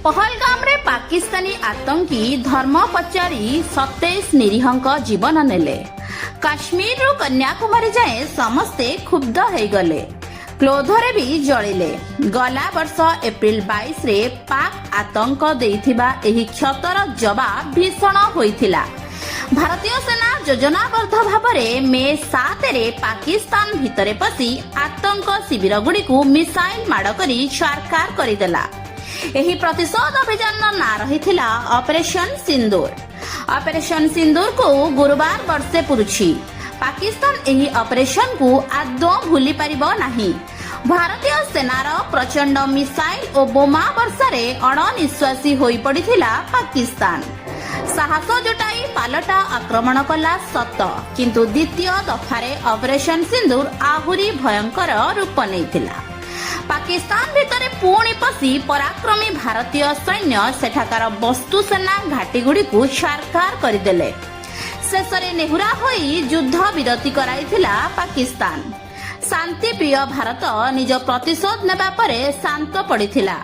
पहलगाम पाकिस्तानी आतंकी धर्म पचारि 27 निरीहंक जीवन नेले। काश्मीर रु कन्याकुमारी जाए समस्ते क्षुब्ध हो गले, क्रोधरे भी जलिले। गला वर्ष एप्रिल 22 रे पाक आतंक देइथिबा एही क्षतर जवाब भीषण होइथिला। भारतीय सेना योजनाबद्ध भावरे मे 7 रे पाकिस्तान भितरे पसी आतंक शिविर गुडी को मिसाइल माड़ करी छारखार करिदेला। एही प्रतिशोध अभियान ना रहिथिला ऑपरेशन सिंदूर। ऑपरेशन सिंदूर को गुरुवार वर्षे पुरुछि। पाकिस्तान एही ऑपरेशन को आदौ भूली परिबो नाही। भारतीय सेनार प्रचंड मिसाइल और बोमा वर्षारे अणनिश्वासी होई पड़िथिला पाकिस्तान। साहस जुटाई पालटा आक्रमण कला सत, किंतु द्वितीय दफारे ऑपरेशन सिंदूर आहुरी भयंकर रूप नेइथिला। पाकिस्तान भितरे पुणी पसी पराक्रमी भारतीय सैन्य सेठाकार वस्तु सेना घाटी गुडी को छारखार करदेले। शेषरे नेहुरा होई युद्ध विरति कराइथिला पाकिस्तान। शांति प्रिय भारत निज प्रतिशोध नेबा परे शांत पड़िथिला।